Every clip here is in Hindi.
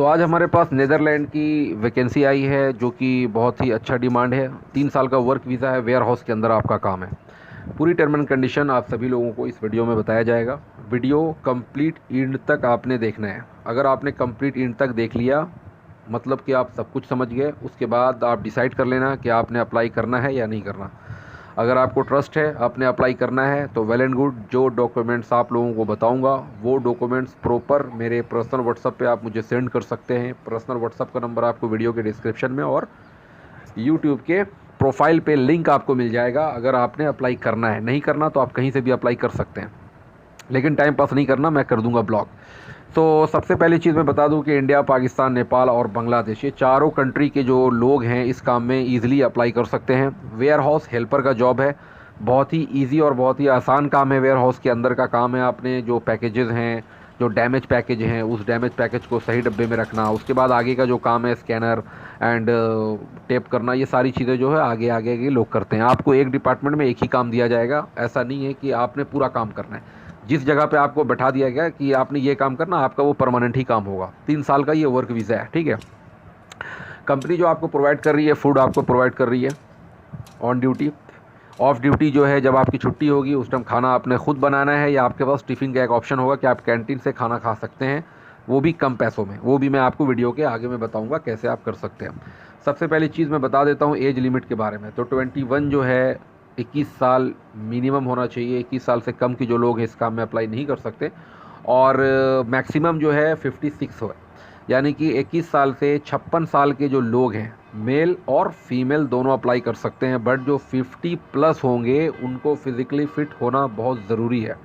आज हमारे पास नीदरलैंड की वैकेंसी आई है जो कि बहुत ही अच्छा डिमांड है। 3 साल का वर्क वीज़ा है, वेयर हाउस के अंदर आपका काम है। पूरी टर्म एंड कंडीशन आप सभी लोगों को इस वीडियो में बताया जाएगा। वीडियो कंप्लीट एंड तक आपने देखना है। अगर आपने कंप्लीट एंड तक देख लिया मतलब कि आप सब कुछ समझ गए। उसके बाद आप डिसाइड कर लेना कि आपने अप्लाई करना है या नहीं करना। अगर आपको ट्रस्ट है, आपने अप्लाई करना है तो वेल एंड गुड। जो डॉक्यूमेंट्स आप लोगों को बताऊंगा वो डॉक्यूमेंट्स प्रॉपर मेरे पर्सनल व्हाट्सएप पे आप मुझे सेंड कर सकते हैं। पर्सनल व्हाट्सएप का नंबर आपको वीडियो के डिस्क्रिप्शन में और यूट्यूब के प्रोफाइल पे लिंक आपको मिल जाएगा। अगर आपने अप्लाई करना है, नहीं करना तो आप कहीं से भी अप्लाई कर सकते हैं, लेकिन टाइम पास नहीं करना, मैं कर दूंगा ब्लॉक। तो सबसे पहली चीज़ मैं बता दूं कि इंडिया, पाकिस्तान, नेपाल और बांग्लादेश, ये चारों कंट्री के जो लोग हैं इस काम में ईजिली अप्लाई कर सकते हैं। वेयर हाउस हेल्पर का जॉब है। बहुत ही इजी और बहुत ही आसान काम है। वेयर हाउस के अंदर का काम है, आपने जो पैकेजेस हैं, जो डैमेज पैकेज हैं, उस डैमेज पैकेज को सही डब्बे में रखना। उसके बाद आगे का जो काम है, स्कैनर एंड टेप करना, ये सारी चीज़ें जो है आगे आगे के लोग करते हैं। आपको एक डिपार्टमेंट में एक ही काम दिया जाएगा। ऐसा नहीं है कि आपने पूरा काम करना है। जिस जगह पे आपको बैठा दिया गया कि आपने ये काम करना, आपका वो परमानेंट ही काम होगा। 3 साल का ये वर्क वीज़ा है, ठीक है। कंपनी जो आपको प्रोवाइड कर रही है, फूड आपको प्रोवाइड कर रही है ऑन ड्यूटी। ऑफ ड्यूटी जो है, जब आपकी छुट्टी होगी उस टाइम खाना आपने खुद बनाना है, या आपके पास टिफ़िन का एक ऑप्शन होगा कि आप कैंटीन से खाना खा सकते हैं, वो भी कम पैसों में। वो भी मैं आपको वीडियो के आगे में बताऊंगा कैसे आप कर सकते हैं। सबसे पहली चीज़ मैं बता देता हूँ एज लिमिट के बारे में। तो 21 जो है, 21 साल मिनिमम होना चाहिए। 21 साल से कम के जो लोग हैं इस काम में अप्लाई नहीं कर सकते। और मैक्सिमम जो है 56 हो, यानी कि 21 साल से 56 साल के जो लोग हैं, मेल और फीमेल दोनों अप्लाई कर सकते हैं। बट जो 50 प्लस होंगे उनको फिज़िकली फ़िट होना बहुत ज़रूरी है,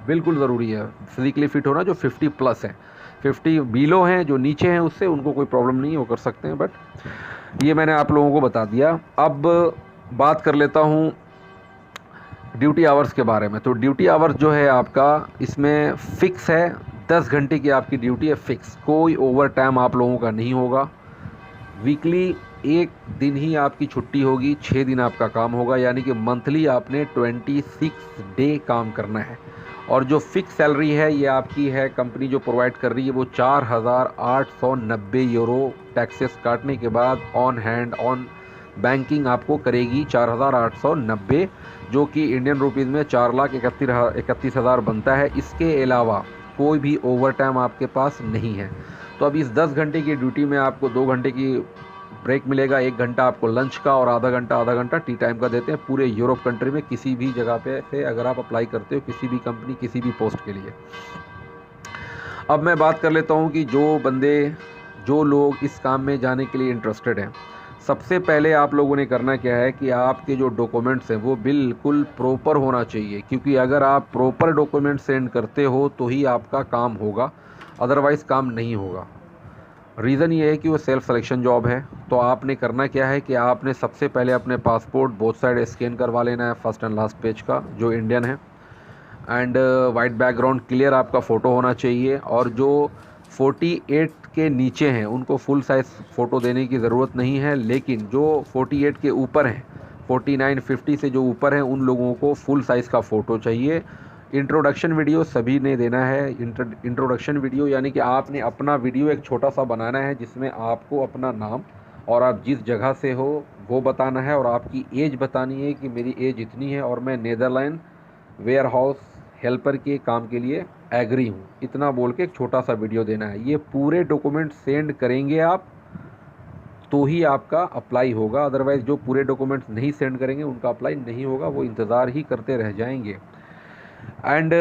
बिल्कुल ज़रूरी है फिज़िकली फ़िट होना। जो 50 प्लस हैं, 50 बिलो हैं, जो नीचे हैं उससे उनको कोई प्रॉब्लम नहीं है, वो कर सकते हैं। बट ये मैंने आप लोगों को बता दिया। अब बात कर लेता हूँ ड्यूटी आवर्स के बारे में। तो ड्यूटी आवर्स जो है आपका, इसमें फ़िक्स है 10 घंटे की आपकी ड्यूटी है, फ़िक्स। कोई ओवर टाइम आप लोगों का नहीं होगा। वीकली एक दिन ही आपकी छुट्टी होगी, 6 दिन आपका काम होगा, यानी कि मंथली आपने 26 डे काम करना है। और जो फिक्स सैलरी है ये आपकी है, कंपनी जो प्रोवाइड कर रही है वो 4,890 यूरो टैक्सेस काटने के बाद ऑन हैंड ऑन बैंकिंग आपको करेगी 4,890, जो कि इंडियन रुपीज़ में 4,31,000 बनता है। इसके अलावा कोई भी ओवर टाइम आपके पास नहीं है। तो अब इस 10 घंटे की ड्यूटी में आपको 2 घंटे की ब्रेक मिलेगा, 1 घंटा आपको लंच का और आधा घंटा टी टाइम का देते हैं पूरे यूरोप कंट्री में। किसी भी जगह पे से अगर आप अप्लाई करते हो, किसी भी कंपनी, किसी भी पोस्ट के लिए। अब मैं बात कर लेता हूँ कि जो लोग इस काम में जाने के लिए इंटरेस्टेड हैं, सबसे पहले आप लोगों ने करना क्या है कि आपके जो डॉक्यूमेंट्स हैं वो बिल्कुल प्रॉपर होना चाहिए। क्योंकि अगर आप प्रॉपर डॉक्यूमेंट सेंड करते हो तो ही आपका काम होगा, अदरवाइज़ काम नहीं होगा। रीज़न ये है कि वो सेल्फ सिलेक्शन जॉब है। तो आपने करना क्या है कि आपने सबसे पहले अपने पासपोर्ट बोथ साइड स्कैन करवा लेना है, फर्स्ट एंड लास्ट पेज का, जो इंडियन है। एंड वाइट बैकग्राउंड, क्लियर आपका फ़ोटो होना चाहिए। और जो 48 के नीचे हैं उनको फुल साइज़ फ़ोटो देने की ज़रूरत नहीं है, लेकिन जो 48 के ऊपर हैं, 49 50 से जो ऊपर हैं, उन लोगों को फुल साइज़ का फ़ोटो चाहिए। इंट्रोडक्शन वीडियो सभी ने देना है। इंट्रोडक्शन वीडियो यानी कि आपने अपना वीडियो एक छोटा सा बनाना है, जिसमें आपको अपना नाम और आप जिस जगह से हो वो बताना है, और आपकी एज बतानी है कि मेरी एज इतनी है और मैं नीदरलैंड वेयर हाउस हेल्पर के काम के लिए एग्री हूँ, इतना बोल के एक छोटा सा वीडियो देना है। ये पूरे डॉक्यूमेंट सेंड करेंगे आप तो ही आपका अप्लाई होगा, अदरवाइज़ जो पूरे डॉक्यूमेंट्स नहीं सेंड करेंगे उनका अप्लाई नहीं होगा, वो इंतज़ार ही करते रह जाएंगे। एंड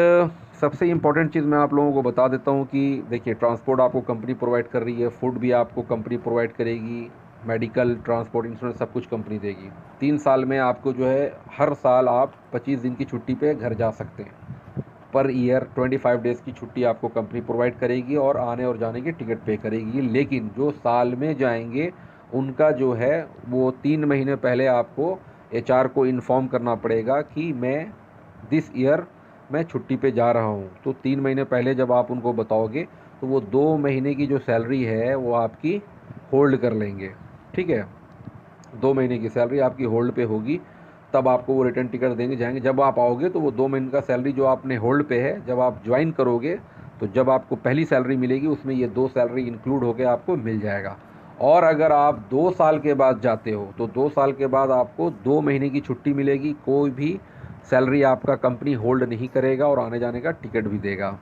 सबसे इम्पॉर्टेंट चीज़ मैं आप लोगों को बता देता हूँ कि देखिए, ट्रांसपोर्ट आपको कंपनी प्रोवाइड कर रही है, फूड भी आपको कंपनी प्रोवाइड करेगी, मेडिकल, ट्रांसपोर्ट, इंश्योरेंस सब कुछ कंपनी देगी। 3 साल में आपको जो है, हर साल आप 25 दिन की छुट्टी पे घर जा सकते हैं। पर ईयर 25 डेज़ की छुट्टी आपको कंपनी प्रोवाइड करेगी और आने और जाने की टिकट पे करेगी। लेकिन जो साल में जाएंगे उनका जो है वो 3 महीने पहले आपको एचआर को इन्फॉर्म करना पड़ेगा कि मैं दिस ईयर मैं छुट्टी पे जा रहा हूँ। तो 3 महीने पहले जब आप उनको बताओगे तो वो 2 महीने की जो सैलरी है वो आपकी होल्ड कर लेंगे, ठीक है। 2 महीने की सैलरी आपकी होल्ड पे होगी, तब आपको वो रिटर्न टिकट देंगे जाएंगे। जब आप आओगे तो वो 2 महीने का सैलरी जो आपने होल्ड पे है, जब आप ज्वाइन करोगे तो जब आपको पहली सैलरी मिलेगी उसमें ये 2 सैलरी इंक्लूड होकर आपको मिल जाएगा। और अगर आप 2 साल के बाद जाते हो तो 2 साल के बाद आपको 2 महीने की छुट्टी मिलेगी। कोई भी सैलरी आपका कंपनी होल्ड नहीं करेगा और आने जाने का टिकट भी देगा।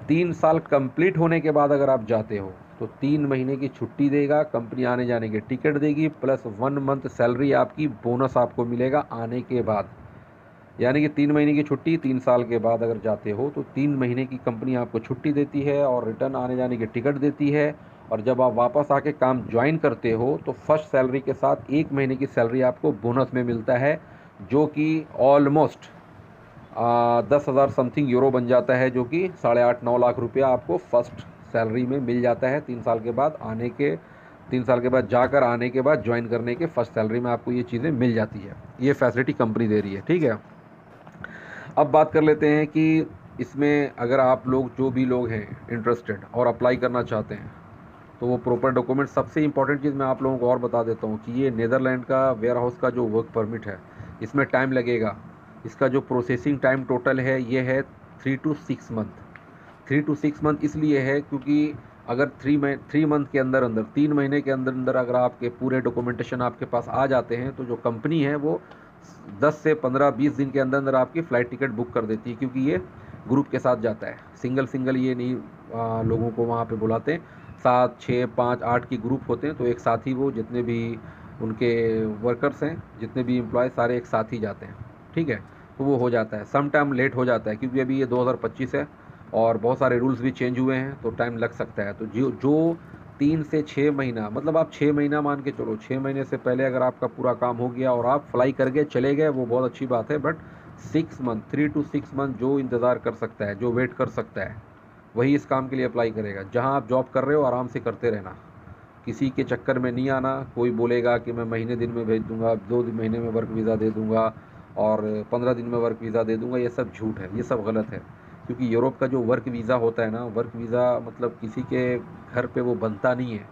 3 साल कंप्लीट होने के बाद अगर आप जाते हो तो 3 महीने की छुट्टी देगा, कंपनी आने जाने के टिकट देगी, प्लस 1 मंथ सैलरी आपकी बोनस आपको मिलेगा आने के बाद। यानी कि 3 महीने की छुट्टी 3 साल के बाद अगर जाते हो तो 3 महीने की कंपनी आपको छुट्टी देती है और रिटर्न आने जाने की टिकट देती है। और जब आप वापस आके काम ज्वाइन करते हो तो फर्स्ट सैलरी के साथ 1 महीने की सैलरी आपको बोनस में मिलता है, जो कि ऑलमोस्ट 10,000 समथिंग यूरो बन जाता है, जो कि 8.5-9 लाख रुपया आपको फर्स्ट सैलरी में मिल जाता है 3 साल के बाद। 3 साल के बाद जाकर आने के बाद ज्वाइन करने के फर्स्ट सैलरी में आपको ये चीज़ें मिल जाती है। ये फैसिलिटी कंपनी दे रही है, ठीक है। अब बात कर लेते हैं कि इसमें अगर आप लोग जो भी लोग हैं इंटरेस्टेड और अप्लाई करना चाहते हैं तो वो प्रॉपर डॉक्यूमेंट। सबसे इंपॉर्टेंट चीज़ मैं आप लोगों को और बता देता हूँ कि ये नीदरलैंड का वेयर हाउस का जो वर्क परमिट है इसमें टाइम लगेगा। इसका जो प्रोसेसिंग टाइम टोटल है ये है 3 to 6 मंथ। 3 to 6 मंथ इसलिए है क्योंकि अगर 3 मंथ के अंदर अंदर 3 महीने के अंदर अंदर अगर आपके पूरे डॉक्यूमेंटेशन आपके पास आ जाते हैं तो जो कंपनी है वो 10 से 15-20 दिन के अंदर अंदर आपकी फ़्लाइट टिकट बुक कर देती है, क्योंकि ये ग्रुप के साथ जाता है। सिंगल ये नहीं लोगों को वहाँ पे बुलाते हैं। 7, 6, 5, 8 की ग्रुप होते हैं तो एक साथ ही वो जितने भी उनके वर्कर्स हैं, जितने भी एम्प्लॉय सारे एक साथ ही जाते हैं, ठीक है। तो वो हो जाता है, सम टाइम लेट हो जाता है क्योंकि अभी ये 2025 है और बहुत सारे रूल्स भी चेंज हुए हैं तो टाइम लग सकता है। तो जो 3 से 6 महीना, मतलब आप 6 महीना मान के चलो, 6 महीने से पहले अगर आपका पूरा काम हो गया और आप फ्लाई करके चले गए वो बहुत अच्छी बात है। बट 6 मंथ 3 to 6 मंथ जो इंतज़ार कर सकता है, जो वेट कर सकता है, वही इस काम के लिए अप्लाई करेगा। जहाँ आप जॉब कर रहे हो आराम से करते रहना, किसी के चक्कर में नहीं आना। कोई बोलेगा कि मैं महीने दिन में भेज दूंगा, 2 महीने में वर्क वीज़ा दे दूंगा और 15 दिन में वर्क वीज़ा दे दूंगा, ये सब झूठ है, ये सब गलत है। क्योंकि यूरोप का जो वर्क वीज़ा होता है ना, वर्क वीज़ा मतलब किसी के घर पे वो बनता नहीं है।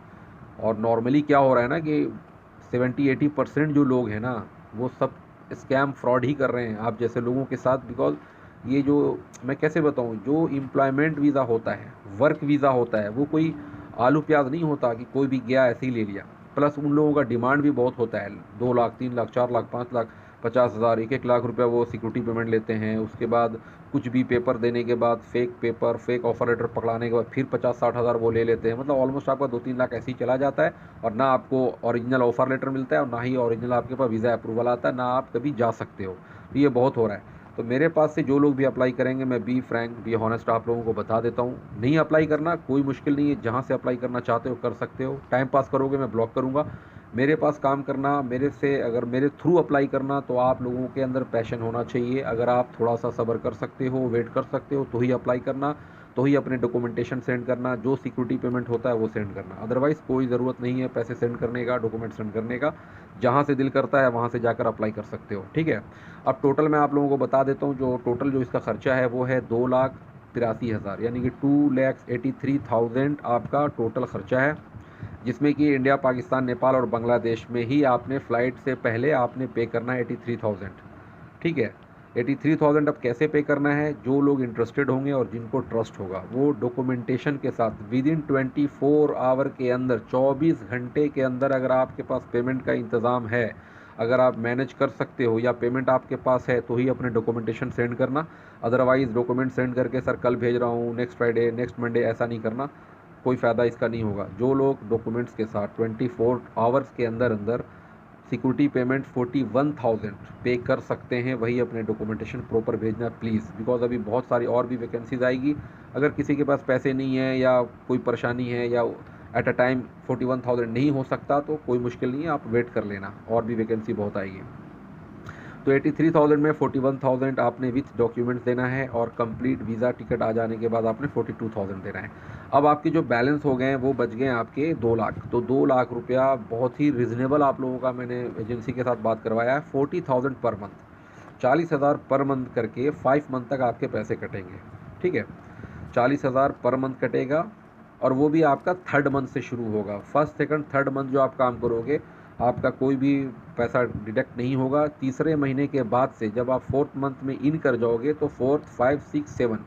और नॉर्मली क्या हो रहा है ना कि 70-80% जो लोग हैं ना वो सब स्कैम फ्रॉड ही कर रहे हैं आप जैसे लोगों के साथ। बिकॉज ये जो मैं कैसे बताऊँ, जो एम्प्लॉयमेंट वीज़ा होता है, वर्क वीज़ा होता है, वो कोई आलू प्याज नहीं होता कि कोई भी गया ऐसे ही ले लिया। प्लस उन लोगों का डिमांड भी बहुत होता है, 2 लाख 3 लाख 4 लाख 5 लाख 50,000 1-1 लाख रुपया वो सिक्योरिटी पेमेंट लेते हैं। उसके बाद कुछ भी पेपर देने के बाद fake paper, fake offer letter पकड़ाने के बाद फिर 50-60 हज़ार वो ले लेते हैं। मतलब ऑलमोस्ट आपका 2-3 लाख ऐसे ही चला जाता है और ना आपको ओरिजिनल ऑफर लेटर मिलता है और ना ही ओरिजिनल आपके पास वीज़ा अप्रूवल आता है, ना आप कभी जा सकते हो। तो ये बहुत हो रहा है। तो मेरे पास से जो लोग भी अप्लाई करेंगे, मैं बी फ्रैंक बी हॉनेस्ट आप लोगों को बता देता हूँ, नहीं अप्लाई करना कोई मुश्किल नहीं है। जहाँ से अप्लाई करना चाहते हो कर सकते हो। टाइम पास करोगे मैं ब्लॉक करूँगा। मेरे पास काम करना, मेरे से अगर मेरे थ्रू अप्लाई करना, तो आप लोगों के अंदर पैशन होना चाहिए। अगर आप थोड़ा सा सब्र कर सकते हो, वेट कर सकते हो, तो ही अप्लाई करना, तो ही अपने डॉक्यूमेंटेशन सेंड करना, जो सिक्योरिटी पेमेंट होता है वो सेंड करना। अदरवाइज़ कोई ज़रूरत नहीं है पैसे सेंड करने का, डॉक्यूमेंट सेंड करने का। जहाँ से दिल करता है वहाँ से जाकर अप्लाई कर सकते हो, ठीक है। अब टोटल मैं आप लोगों को बता देता हूँ, जो टोटल जो इसका खर्चा है वो है 2,83,000, यानी कि 2,83,000 आपका टोटल खर्चा है, जिसमें कि इंडिया, पाकिस्तान, नेपाल और बांग्लादेश में ही आपने फ़्लाइट से पहले आपने पे करना है 83,000, ठीक है। 83,000 अब कैसे पे करना है, जो लोग इंटरेस्टेड होंगे और जिनको ट्रस्ट होगा वो डॉक्यूमेंटेशन के साथ विद इन 24 आवर के अंदर, 24 घंटे के अंदर अगर आपके पास पेमेंट का इंतज़ाम है, अगर आप मैनेज कर सकते हो या पेमेंट आपके पास है, तो ही अपने डॉक्यूमेंटेशन सेंड करना। अदरवाइज़ डॉक्यूमेंट सेंड करके सर कल भेज रहा हूँ, नेक्स्ट फ्राइडे, नेक्स्ट मंडे, ऐसा नहीं करना, कोई फ़ायदा इसका नहीं होगा। जो लोग डॉक्यूमेंट्स के साथ 24 आवर्स के अंदर अंदर सिक्योरिटी पेमेंट 41,000 पे कर सकते हैं, वही अपने डॉक्यूमेंटेशन प्रॉपर भेजना प्लीज़। बिकॉज अभी बहुत सारी और भी वैकेंसीज आएगी। अगर किसी के पास पैसे नहीं है या कोई परेशानी है या एट अ टाइम 41,000 नहीं हो सकता तो कोई मुश्किल नहीं है, आप वेट कर लेना, और भी वैकेंसी बहुत आएगी। तो 83,000 में 41,000 आपने विथ डॉक्यूमेंट्स देना है और कंप्लीट वीज़ा टिकट आ जाने के बाद आपने 42,000 देना है। अब आपके जो बैलेंस हो गए हैं वो बच गए आपके 2 लाख। तो 2 लाख रुपया बहुत ही रिजनेबल आप लोगों का मैंने एजेंसी के साथ बात करवाया है। 40,000 पर मंथ, 40,000 पर मंथ करके 5 मंथ तक आपके पैसे कटेंगे, ठीक है। 40,000 पर मंथ कटेगा और वो भी आपका 3rd मंथ से शुरू होगा। फर्स्ट, सेकंड, 3rd मंथ जो आप काम करोगे आपका कोई भी पैसा डिडक्ट नहीं होगा। तीसरे महीने के बाद से जब आप 4th मंथ में इन कर जाओगे तो 4th, 5, 6, 7,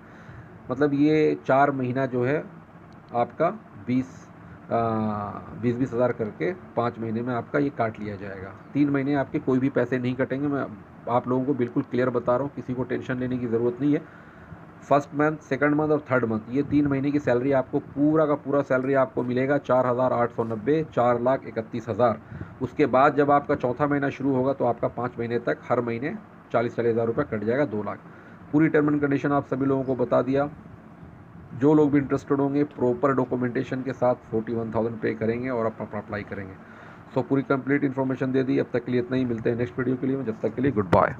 मतलब ये 4 महीना जो है आपका 20 हज़ार करके 5 महीने में आपका ये काट लिया जाएगा। 3 महीने आपके कोई भी पैसे नहीं कटेंगे। मैं आप लोगों को बिल्कुल क्लियर बता रहा हूँ, किसी को टेंशन लेने की ज़रूरत नहीं है। फर्स्ट मंथ, सेकंड मंथ और थर्ड मंथ, ये 3 महीने की सैलरी आपको पूरा का पूरा सैलरी आपको मिलेगा 4,890, 4,31,000। उसके बाद जब आपका चौथा महीना शुरू होगा तो आपका 5 महीने तक हर महीने 40-40 हज़ार रुपये कट जाएगा, 2 लाख। पूरी टर्म एंड कंडीशन आप सभी लोगों को बता दिया। जो लोग भी इंटरेस्टेड होंगे प्रॉपर डॉक्यूमेंटेशन के साथ 41,000 पे करेंगे और अपना अप्लाई करेंगे। सो पूरी कंप्लीट इन्फॉर्मेशन दे दी। अब तक के लिए इतना ही, मिलते हैं नेक्स्ट वीडियो के लिए। जब तक के लिए गुड बाय।